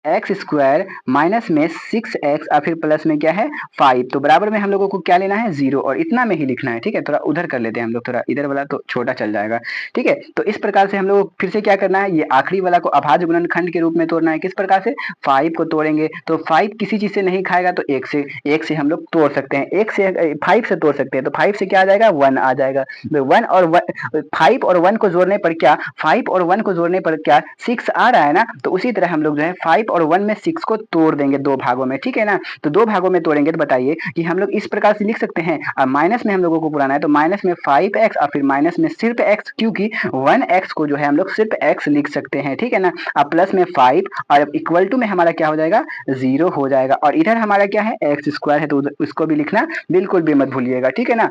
x square minus में 6x और फिर प्लस में क्या है 5, तो बराबर में हम लोगों को क्या लेना है 0 और इतना में ही लिखना है। ठीक है, थोड़ा उधर कर लेते हैं हम लोग, थोड़ा इधर वाला तो छोटा चल जाएगा। ठीक है, तो इस प्रकार से हम लोग फिर से क्या करना है, ये आखिरी वाला को अभाज्य गुणनखंड के रूप में तोड़ना है। किस प्रकार से, 5 को तोड़ेंगे तो 5 किसी चीज से नहीं खाएगा तो एक से हम लोग तोड़ सकते हैं, 5 से तोड़ सकते हैं, तो 5 से क्या आ जाएगा 1 आ जाएगा। 1 और 5 और 1 को जोड़ने पर क्या, 5 और 1 को जोड़ने पर क्या 6 आ रहा है ना, तो उसी तरह हम लोग जो है 5 और 1 में 6 को तोड़ देंगे दो भागों में। ठीक है ना, तो दो भागों में तोड़ेंगे तो बताइए कि हम लोग इस प्रकार से लिख सकते हैं, अब माइनस में हम लोगों को पुराना है तो माइनस में 5x और फिर माइनस में सिर्फ x, क्योंकि 1x को जो है हम लोग सिर्फ x लिख सकते हैं। ठीक है ना, अब प्लस में 5 और इक्वल टू में हमारा क्या हो जाएगा 0 हो जाएगा, और इधर हमारा क्या है एक्स स्क्वायर है, तो उसको भी लिखना बिल्कुल भी मत भूलिएगा। ठीक है ना,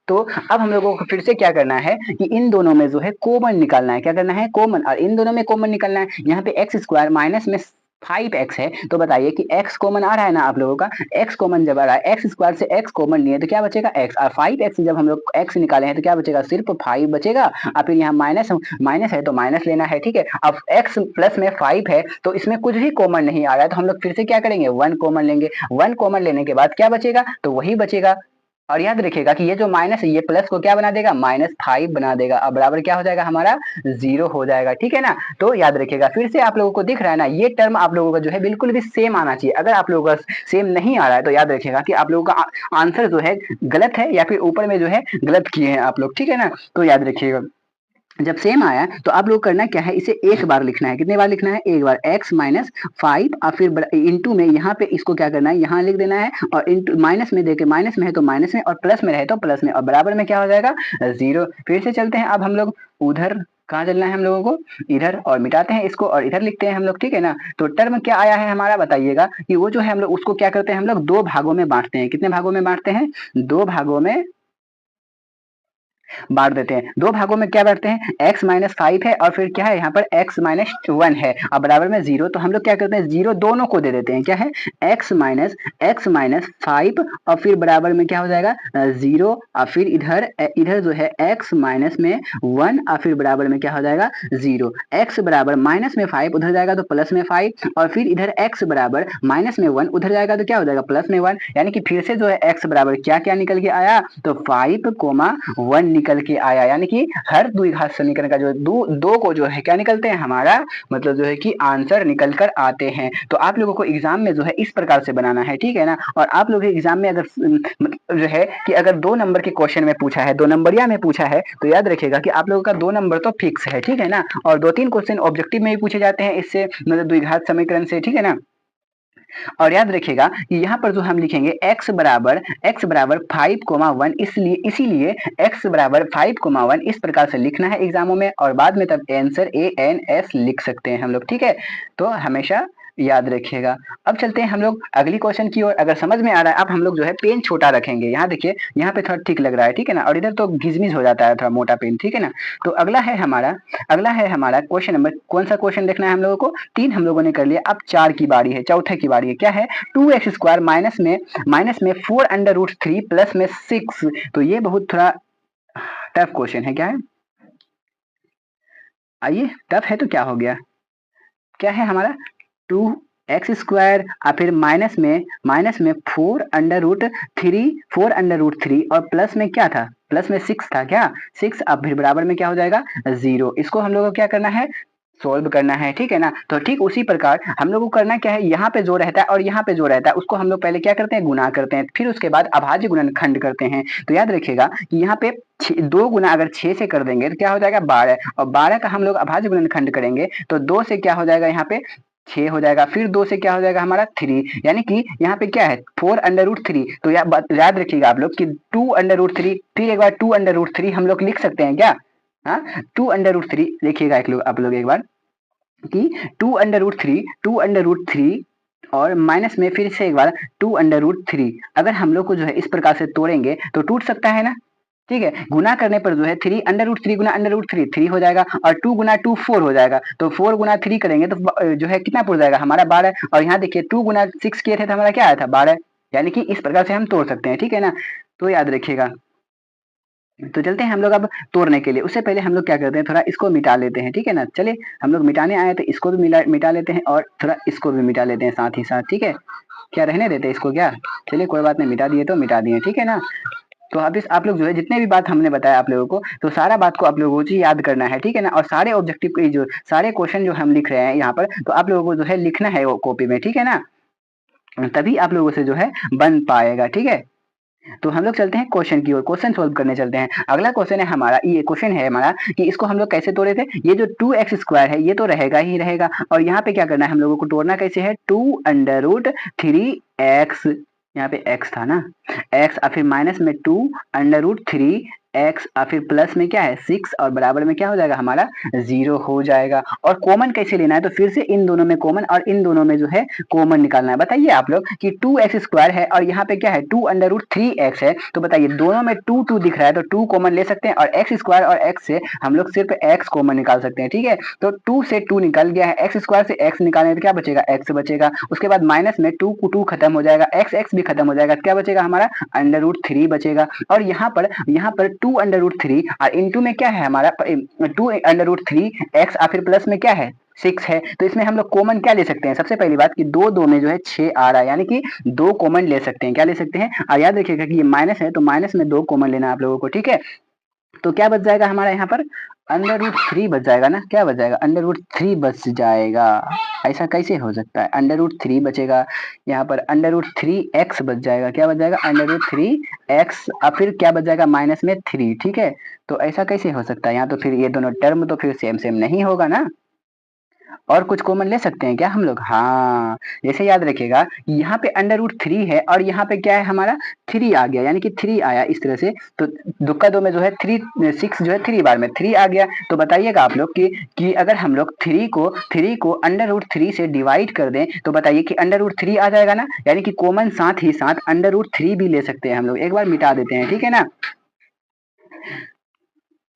तो अब हम लोगों को फिर से क्या करना है कि इन दोनों में जो है कॉमन निकालना है। क्या करना है, कॉमन, और इन दोनों में कॉमन निकालना है। यहाँ पे एक्स स्क्वायर माइनस में 5x है, तो बताइए कि x कॉमन आ रहा है ना आप लोगों का, x कॉमन जब आ रहा है, एक्स स्क्वायर से x कॉमन लिए तो क्या बचेगा x, और 5x जब हम लोग x निकाले हैं तो क्या बचेगा, सिर्फ 5 बचेगा, और फिर यहाँ माइनस माइनस है तो माइनस लेना है। ठीक है, अब x प्लस में 5 है तो इसमें कुछ भी कॉमन नहीं आ रहा है, तो हम लोग फिर से क्या करेंगे 1 कॉमन लेंगे। 1 कॉमन लेने के बाद क्या बचेगा, तो वही बचेगा, और याद रखिएगा कि ये जो माइनस है ये प्लस को क्या बना देगा, -5 बना देगा, अब बराबर क्या हो जाएगा हमारा 0 हो जाएगा। ठीक है ना, तो याद रखिएगा, फिर से आप लोगों को दिख रहा है ना, ये टर्म आप लोगों का जो है बिल्कुल भी सेम आना चाहिए। अगर आप लोगों का सेम नहीं आ रहा है तो याद रखिएगा कि आप लोगों का आंसर जो है गलत है, या फिर ऊपर में जो है गलत किए हैं आप लोग। ठीक है ना, तो याद रखिएगा जब सेम आया तो आप लोग करना क्या है, इसे एक बार लिखना है। कितने बार लिखना है, एक बार, x माइनस 5 और फिर इंटू में यहाँ पे इसको क्या करना है, यहाँ लिख देना है, और इंटू माइनस में देके, माइनस में है तो माइनस में, और प्लस में रहे तो प्लस में, और बराबर में क्या हो जाएगा 0। फिर से चलते हैं, अब हम लोग उधर कहाँ चलना है हम लोगों को, इधर, और मिटाते हैं इसको और इधर लिखते हैं हम लोग। ठीक है ना, तो टर्म क्या आया है हमारा, बताइएगा कि वो जो है हम लोग उसको क्या करते हैं, हम लोग दो भागों में बांटते हैं। कितने भागों में बांटते हैं, दो भागों में बांट देते हैं। दो भागों में क्या बांटते हैं, x माइनस 5 है और फिर क्या है यहाँ पर x माइनस 1 है और बराबर में 0, तो हम लोग क्या करते हैं 0 दोनों को दे देते हैं। क्या है, x माइनस 5 और फिर बराबर में क्या हो जाएगा 0, और फिर इधर इधर जो है x माइनस में 1 और फिर बराबर में क्या हो जाएगा 0। x बराबर माइनस में 5 उधर जाएगा तो प्लस में 5, और फिर इधर x बराबर माइनस में 1 उधर जाएगा तो क्या हो जाएगा प्लस में 1, यानी कि फिर से जो है x बराबर क्या क्या निकल के आया, तो 5,1 निकल के आया, यानी कि हर द्विघात समीकरण का जो दो को जो है क्या निकलते हैं, हमारा मतलब जो है कि आंसर निकल कर आते हैं। तो आप लोगों को एग्जाम में जो है इस प्रकार से बनाना है। ठीक है ना, और आप लोग एग्जाम में अगर जो है कि अगर 2 नंबर के क्वेश्चन में पूछा है, 2 नंबरिया में पूछा है, तो याद रखिएगा कि आप लोगों का 2 नंबर तो फिक्स है। ठीक है ना, और 2-3 क्वेश्चन ऑब्जेक्टिव में भी पूछे जाते हैं इससे, मतलब द्विघात समीकरण से। ठीक है ना, और याद रखिएगा कि यहाँ पर जो हम लिखेंगे x बराबर 5,1, इसलिए इसीलिए x बराबर 5,1 इस प्रकार से लिखना है एग्जामों में, और बाद में तब आंसर ANS लिख सकते हैं हम लोग। ठीक है, तो हमेशा याद रखिएगा। अब चलते हैं हम लोग अगली क्वेश्चन की ओर। अगर समझ में आ रहा है, अब हम लोग जो है पेन छोटा रखेंगे। यहाँ देखिए, यहाँ पे थोड़ा ठीक लग रहा है। ठीक है ना, और इधर तो घिसमिस हो जाता है थोड़ा मोटा पेन। ठीक है ना, तो अगला है हमारा क्वेश्चन नंबर, कौन सा क्वेश्चन देखना है हम लोगों को, 3 हम लोगों ने कर लिया, अब 4 की बारी है, चौथे की बारी है। क्या है, 2x स्क्वायर माइनस में 4 अंडर रूट 3 प्लस में 6, तो ये बहुत थोड़ा टफ क्वेश्चन है। क्या है, आइए, टफ है तो क्या हो गया, क्या है हमारा 2x स्क्वायर और फिर माइनस में 4 अंडर रूट 3 और प्लस में क्या था, प्लस में 6 था, क्या 6, अब फिर बराबर में क्या हो जाएगा 0। इसको हम लोगों को क्या करना है, सोल्व करना है। ठीक है ना, तो ठीक उसी प्रकार हम लोग को करना क्या है, यहाँ पे जो रहता है और यहाँ पे जो रहता है उसको हम लोग पहले क्या करते हैं, गुना करते हैं, फिर उसके बाद अभाज्य गुणनखंड करते हैं। तो याद रखिएगा कि यहाँ पे 2 गुना अगर 6 से कर देंगे तो क्या हो जाएगा 12, और 12 का हम लोग अभाज्य गुणनखंड करेंगे तो 2 से क्या हो जाएगा, यहाँ पे 6 हो जाएगा, फिर 2 से क्या हो जाएगा हमारा 3, यानी कि यहाँ पे क्या है 4 अंडर रूट 3। तो याद रखिएगा आप लोग कि 2 अंडर रूट 3, फिर एक बार 2 अंडर रूट 3 हम लोग लिख सकते हैं क्या, हाँ 2 अंडर रूट 3 देखिएगा आप लोग एक बार कि 2 अंडर रूट 3 और माइनस में फिर से एक बार 2 अंडर रूट 3, अगर हम लोग को जो है इस प्रकार से तोड़ेंगे तो टूट सकता है ना। ठीक है, गुना करने पर जो है 3 अंडर रूट 3 गुना अंडर रूट 3 3 हो जाएगा, और 2 गुना 2 4 हो जाएगा, तो 4 गुना 3 करेंगे तो जो है कितना पड़ जाएगा हमारा 12, और यहाँ देखिए 2 गुना 6 किए थे तो हमारा क्या आया था 12, यानी कि इस प्रकार से हम तोड़ सकते हैं। ठीक है ना, तो याद रखिएगा तो चलते हैं हम लोग अब तोड़ने के लिए। उससे पहले हम लोग क्या करते हैं, थोड़ा इसको मिटा लेते हैं, ठीक है ना। चलिए हम लोग मिटाने आए तो इसको भी मिटा लेते हैं और थोड़ा इसको भी मिटा लेते हैं साथ ही साथ, ठीक है। क्या रहने देते हैं इसको क्या? चलिए कोई बात नहीं, मिटा दिए तो मिटा दिए, ठीक है ना। तो अब इस आप लोग जो है जितने भी बात हमने बताया आप लोगों को, तो सारा बात को आप लोगों को जी याद करना है, ठीक है ना। और सारे ऑब्जेक्टिव के जो सारे क्वेश्चन जो हम लिख रहे हैं यहाँ पर, तो आप लोगों को जो है लिखना है वो कॉपी में, ठीक है ना। तभी आप लोगों से जो है बन पाएगा, ठीक है। तो हम लोग चलते हैं क्वेश्चन की ओर, क्वेश्चन सोल्व करने चलते हैं। अगला क्वेश्चन है हमारा, ये क्वेश्चन है हमारा कि इसको हम लोग कैसे तोड़े थे। ये जो 2x² है ये तो रहेगा ही रहेगा, और यहाँ पे क्या करना है हम लोगों को, तोड़ना कैसे है, 2√3x, यहाँ पे x था ना, x और फिर माइनस में 2√3x और फिर प्लस में क्या है 6 और बराबर में क्या हो जाएगा हमारा 0 हो जाएगा। और कॉमन कैसे लेना है, तो फिर से इन दोनों में कॉमन और इन दोनों में जो है कॉमन निकालना है। बताइए आप लोग कि 2x² है और यहाँ पे क्या है 2√3x है, तो बताइए दोनों में 2 दिख रहा है तो 2 कॉमन ले सकते हैं, और x² और x से हम लोग सिर्फ x कॉमन निकाल सकते हैं, ठीक है। तो 2 से 2 निकल गया है, x² से x निकालेंगे तो क्या बचेगा, x बचेगा। उसके बाद माइनस में 2 को 2 खत्म हो जाएगा, x भी खत्म हो जाएगा, क्या बचेगा हमारा √3 बचेगा। और यहाँ पर 2√3 और इंटू में क्या है हमारा 2√3x और फिर प्लस में क्या है 6 है। तो इसमें हम लोग कॉमन क्या ले सकते हैं, सबसे पहली बात कि दो में जो है 6 आ रहा है, यानी कि 2 कॉमन ले सकते हैं। क्या ले सकते हैं, और याद रखिएगा कि ये माइनस है तो माइनस में 2 कॉमन लेना आप लोगों को, ठीक है। तो क्या बच जाएगा हमारा यहाँ पर √3 बच जाएगा ना, क्या बच जाएगा √3 बच जाएगा। ऐसा कैसे हो सकता है, √3 बचेगा यहाँ पर, √3x बच जाएगा, क्या बच जाएगा √3x और फिर क्या बच जाएगा माइनस में 3, ठीक है। तो ऐसा कैसे हो सकता है, यहाँ तो फिर ये दोनों टर्म तो फिर सेम सेम नहीं होगा ना। और कुछ कॉमन ले सकते हैं क्या हम लोग, हाँ। जैसे याद रखिएगा यहाँ पे √3 है और यहाँ पे क्या है हमारा 3 आ गया, यानी कि 3 आया इस तरह से। तो दुक्का दो में जो है 6 जो है 3 बार में 3 आ गया। तो बताइएगा आप लोग कि अगर हम लोग 3 को √3 से डिवाइड कर दें तो बताइए कि √3 आ जाएगा ना, यानी कि कॉमन साथ ही साथ √3 भी ले सकते हैं हम लोग। एक बार मिटा देते हैं, ठीक है ना।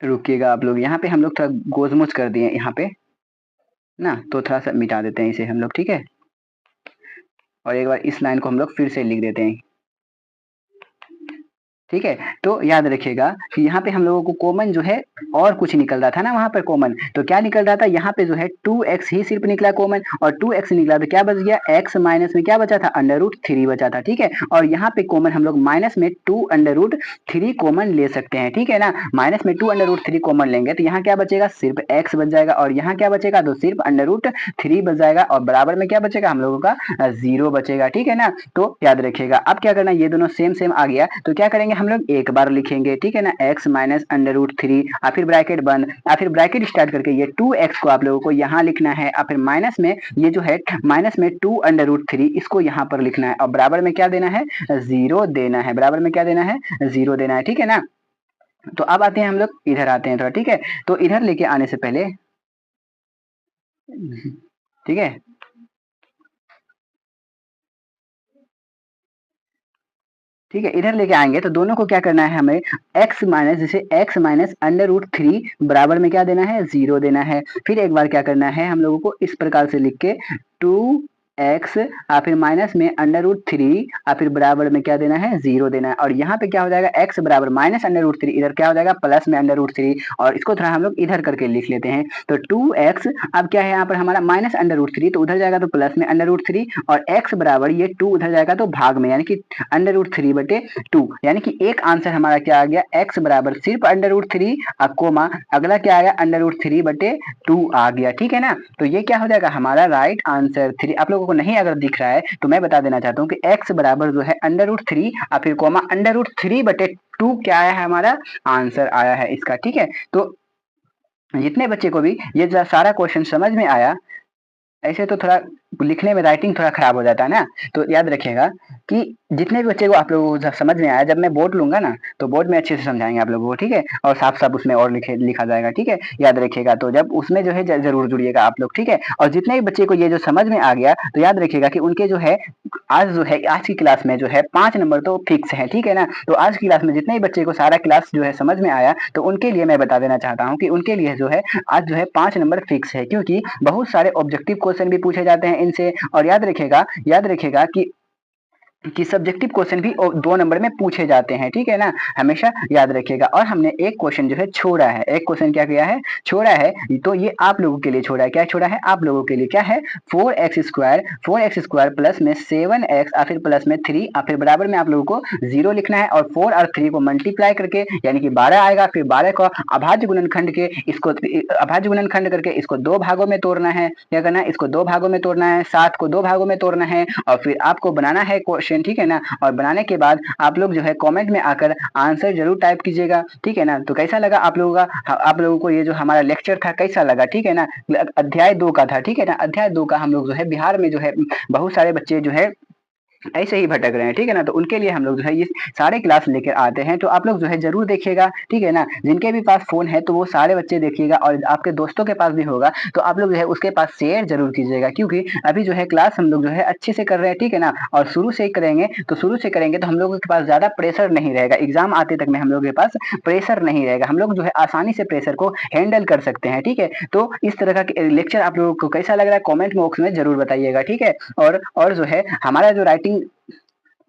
रुकिएगा आप लोग, यहाँ पे हम लोग थोड़ा गोजमुज कर दिए यहाँ पे ना, तो थोड़ा सा मिटा देते हैं इसे हम लोग, ठीक है। और एक बार इस लाइन को हम लोग फिर से लिख देते हैं, ठीक है। तो याद रखिएगा कि यहाँ पे हम लोगों को कॉमन जो है और कुछ निकल रहा था ना वहां पर कॉमन, तो क्या निकल रहा था यहाँ पे जो है 2x ही सिर्फ निकला कॉमन, और 2x निकला तो क्या बच गया x माइनस में क्या बचा था √3 बचा था, ठीक है। और यहाँ पे कॉमन हम लोग माइनस में 2√3 कॉमन ले सकते हैं, ठीक है ना। माइनस में 2√3 कॉमन लेंगे तो यहाँ क्या बचेगा सिर्फ x बच जाएगा, और यहाँ क्या बचेगा तो सिर्फ √3 बच जाएगा, और बराबर में क्या बचेगा हम लोगों का 0 बचेगा, ठीक है ना। तो याद रखिएगा अब क्या करना, ये दोनों सेम सेम आ गया तो क्या करेंगे हम लोग एक बार लिखेंगे, ठीक है ना, x माइनस √3 और फिर ब्रैकेट बंद और फिर ब्रैकेट स्टार्ट करके ये 2x को आप लोगों को यहाँ लिखना है, और फिर माइनस में ये जो है माइनस में 2√3 इसको यहाँ पर लिखना है, और बराबर में क्या देना है 0 देना है, बराबर में क्या देना है 0 देना है, ठीक है ना। तो अब आते हैं हम लोग इधर आते हैं थोड़ा, ठीक है। तो इधर लेके आने से पहले, ठीक है, ठीक है, इधर लेके आएंगे तो दोनों को क्या करना है हमें x माइनस, जैसे x माइनस √3 बराबर में क्या देना है 0 देना है। फिर एक बार क्या करना है हम लोगों को इस प्रकार से लिख के 2x और फिर माइनस में √3 और फिर बराबर में क्या देना है 0 देना है, और यहाँ पे क्या हो जाएगा x बराबर माइनस √3, इधर क्या हो जाएगा प्लस में √3, और इसको थोड़ा हम लोग इधर करके लिख लेते हैं। तो 2x अब क्या है यहाँ पर हमारा माइनस √3 तो उधर जाएगा तो प्लस में √3, और x बराबर ये 2 उधर जाएगा तो भाग में, यानी कि √3/2, यानी कि एक आंसर हमारा क्या आ गया x बराबर सिर्फ √3 और कोमा अगला क्या आया √3/2 आ गया, ठीक है ना। तो ये क्या हो जाएगा हमारा राइट आंसर 3। आप लोगों को नहीं अगर दिख रहा है तो मैं बता देना चाहता हूँ कि x बराबर जो है √3 और फिर कोमा √3/2 क्या आया है हमारा आंसर आया है इसका, ठीक है। तो जितने बच्चे को भी ये सारा क्वेश्चन समझ में आया, ऐसे तो थोड़ा लिखने में राइटिंग थोड़ा खराब हो जाता है ना, तो याद रखिएगा कि जितने भी बच्चे को आप लोगों को समझ में आया, जब मैं बोर्ड लूंगा ना तो बोर्ड में अच्छे से समझाएंगे आप लोगों को, ठीक है, और साफ साफ उसमें और लिखा जाएगा, ठीक है, याद रखिएगा। तो जब उसमें जो है जरूर जुड़िएगा आप लोग, ठीक है। और जितने भी बच्चे को ये जो समझ में आ गया तो याद रखिएगा कि उनके जो है आज की क्लास में जो है 5 नंबर तो फिक्स है, ठीक है ना। तो आज की क्लास में जितने भी बच्चे को सारा क्लास जो है समझ में आया तो उनके लिए मैं बता देना चाहता हूँ कि उनके लिए जो है आज जो है 5 नंबर फिक्स है, क्योंकि बहुत सारे ऑब्जेक्टिव क्वेश्चन भी पूछे जाते हैं इनसे। और याद रखिएगा कि कि सब्जेक्टिव क्वेश्चन भी 2 नंबर में पूछे जाते हैं, ठीक है ना, हमेशा याद रखिएगा। और हमने एक क्वेश्चन जो है छोड़ा है, एक क्वेश्चन क्या किया है, छोड़ा है, तो ये आप लोगों के लिए छोड़ा है। क्या छोड़ा है? आप लोगों के लिए। क्या है? 4x स्क्वायर प्लस में 7x और फिर प्लस में 3 और फिर बराबर में आप लोगों को 0 लिखना है और 4 और 3 को मल्टीप्लाई करके यानी कि 12 आएगा, फिर 12 को अभाज्य गुणनखंड के इसको अभाज्य गुणनखंड करके इसको 2 भागों में तोड़ना है। क्या करना है? इसको 2 भागों में तोड़ना है, 7 को 2 भागों में तोड़ना है और फिर आपको बनाना है क्वेश्चन, ठीक है ना। और बनाने के बाद आप लोग जो है कमेंट में आकर आंसर जरूर टाइप कीजिएगा, ठीक है ना। तो कैसा लगा आप लोगों का, आप लोगों को ये जो हमारा लेक्चर था कैसा लगा, ठीक है ना। अध्याय 2 का था, ठीक है ना। अध्याय 2 का हम लोग जो है बिहार में जो है बहुत सारे बच्चे जो है ऐसे ही भटक रहे हैं, ठीक है ना। तो उनके लिए हम लोग जो है ये सारे क्लास लेकर आते हैं, तो आप लोग जो है जरूर देखिएगा, ठीक है ना। जिनके भी पास फोन है तो वो सारे बच्चे देखिएगा और आपके दोस्तों के पास भी होगा तो आप लोग जो है उसके पास शेयर जरूर कीजिएगा, क्योंकि अभी जो है क्लास हम लोग जो है अच्छे से कर रहे हैं, ठीक है ना। और शुरू से करेंगे तो हम लोगों के पास ज्यादा प्रेशर नहीं रहेगा, एग्जाम आते तक में हम लोग के पास प्रेशर नहीं रहेगा, हम लोग जो है आसानी से प्रेशर को हैंडल कर सकते हैं, ठीक है। तो इस तरह का लेक्चर आप लोगों को कैसा लग रहा है कमेंट बॉक्स में जरूर बताइएगा, ठीक है। और जो है हमारा जो राइटिंग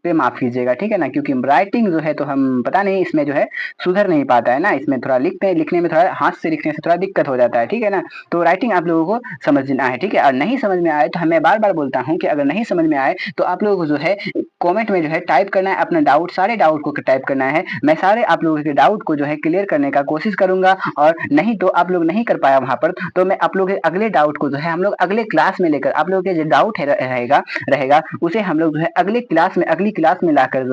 पे माफ कीजिएगा, ठीक है ना, क्योंकि राइटिंग जो है तो हम पता नहीं इसमें जो है सुधर नहीं पाता है ना, इसमें थोड़ा लिखने में थोड़ा हाथ से लिखने से थोड़ा दिक्कत हो जाता है, ठीक है ना। तो राइटिंग आप लोगों को समझना है, ठीक है। और नहीं समझ में आए तो हमें बार बार बोलता हूँ कि अगर नहीं समझ में आए तो आप लोगों को जो है कमेंट में जो है टाइप करना है अपना डाउट, सारे डाउट को टाइप करना है। मैं सारे आप लोगों के डाउट को जो है क्लियर करने का कोशिश करूंगा और नहीं तो आप लोग नहीं कर पाया वहां पर तो मैं आप लोगों के अगले डाउट को जो है हम लोग अगले क्लास में लेकर आप लोगों के जो डाउट रहेगा उसे हम लोग जो है अगली क्लास में लाकर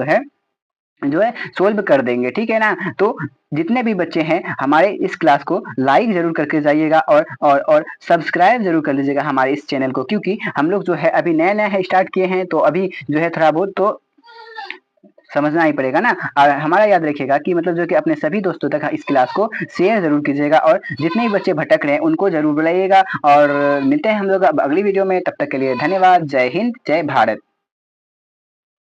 जो है सोल्व कर देंगे, ठीक है ना। तो जितने भी बच्चे हैं हमारे इस क्लास को लाइक जरूर करके जाइएगा और सब्सक्राइब जरूर कर लीजिएगा हमारे इस चैनल को, क्योंकि हम लोग जो है अभी नया नया स्टार्ट किए हैं तो अभी जो है थोड़ा बहुत तो समझना ही पड़ेगा ना। और हमारा याद रखिएगा कि मतलब जो कि अपने सभी दोस्तों तक इस क्लास को शेयर जरूर कीजिएगा और जितने भी बच्चे भटक रहे हैं उनको जरूर बुलाइएगा। और मिलते हैं हम लोग अब अगली वीडियो में, तब तक के लिए धन्यवाद। जय हिंद, जय भारत।